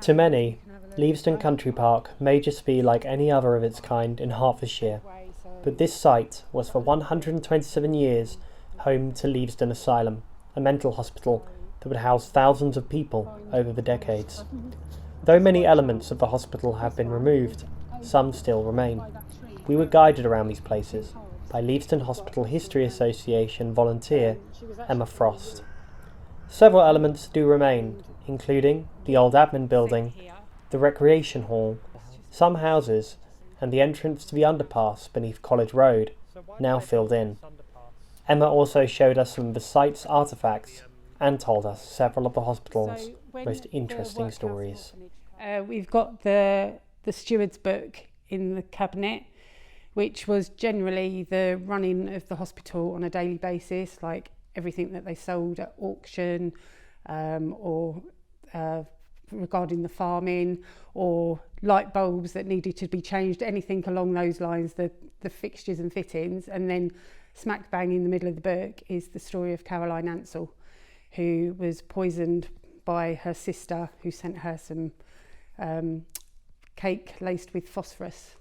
To many, Leavesden Country Park may just be like any other of its kind in Hertfordshire, but this site was for 127 years home to Leavesden Asylum, a mental hospital that would house thousands of people over the decades. Though many elements of the hospital have been removed, some still remain. We were guided around these places by Leavesden Hospital History Association volunteer Emma Frost. Several elements do remain, including the old admin building, the recreation hall, some houses, and the entrance to the underpass beneath College Road, now filled in. Emma also showed us some of the site's artefacts and told us several of the hospital's most interesting stories. We've got the steward's book in the cabinet, which was generally the running of the hospital on a daily basis, like everything that they sold at auction, or regarding the farming, or light bulbs that needed to be changed, anything along those lines, the fixtures and fittings. And then smack bang in the middle of the book is the story of Caroline Ansell, who was poisoned by her sister, who sent her some cake laced with phosphorus.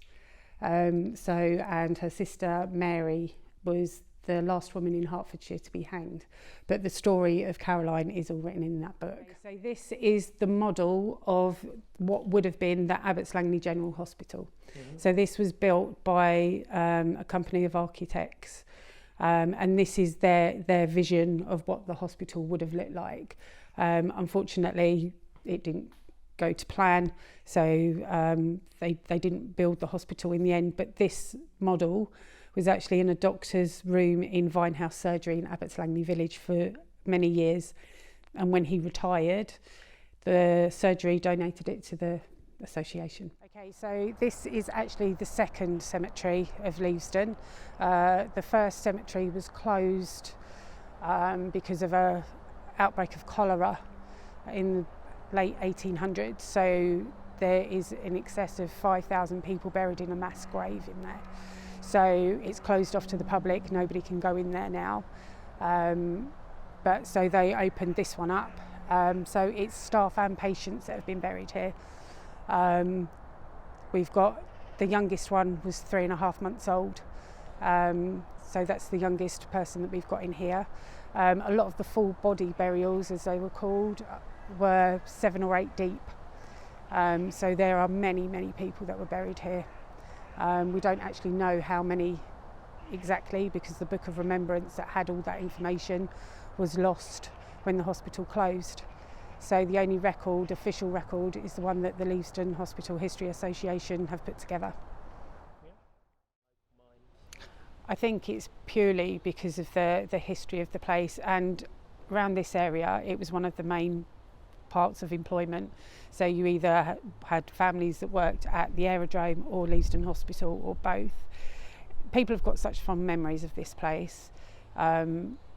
And her sister Mary was the last woman in Hertfordshire to be hanged. But the story of Caroline is all written in that book. So this is the model of what would have been the Abbots Langley General Hospital. Mm-hmm. So this was built by a company of architects, and this is their vision of what the hospital would have looked like. Unfortunately, it didn't go to plan, so they didn't build the hospital in the end. But this model was actually in a doctor's room in Vinehouse Surgery in Abbots Langley Village for many years, and when he retired, the surgery donated it to the association. Okay, so this is actually the second cemetery of Leavesden. The first cemetery was closed because of an outbreak of cholera in the late 1800s, so there is in excess of 5,000 people buried in a mass grave in there. So it's closed off to the public, nobody can go in there now. But so they opened this one up. So it's staff and patients that have been buried here. We've got the youngest one was 3.5 months old. So that's the youngest person that we've got in here. A lot of the full body burials, as they were called, were 7 or 8 deep. So there are many, many people that were buried here. We don't actually know how many exactly, because the Book of Remembrance that had all that information was lost when the hospital closed. So the only record, official record, is the one that the Leavesden Hospital History Association have put together. I think it's purely because of the history of the place, and around this area it was one of the main parts of employment. So you either had families that worked at the aerodrome or Leavesden Hospital, or both. People have got such fond memories of this place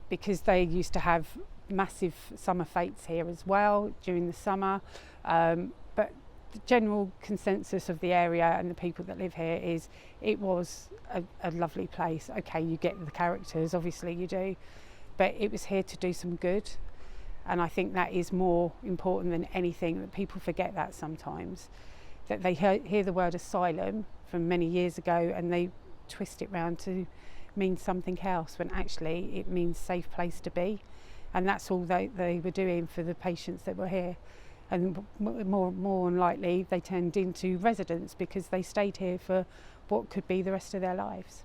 because they used to have massive summer fetes here as well during the summer. But the general consensus of the area and the people that live here is it was a lovely place. Okay, you get the characters, obviously you do, but it was here to do some good. And I think that is more important than anything, that people forget that sometimes, that they hear the word asylum from many years ago and they twist it round to mean something else, when actually it means safe place to be. And that's all they were doing for the patients that were here. And more than likely they turned into residents because they stayed here for what could be the rest of their lives.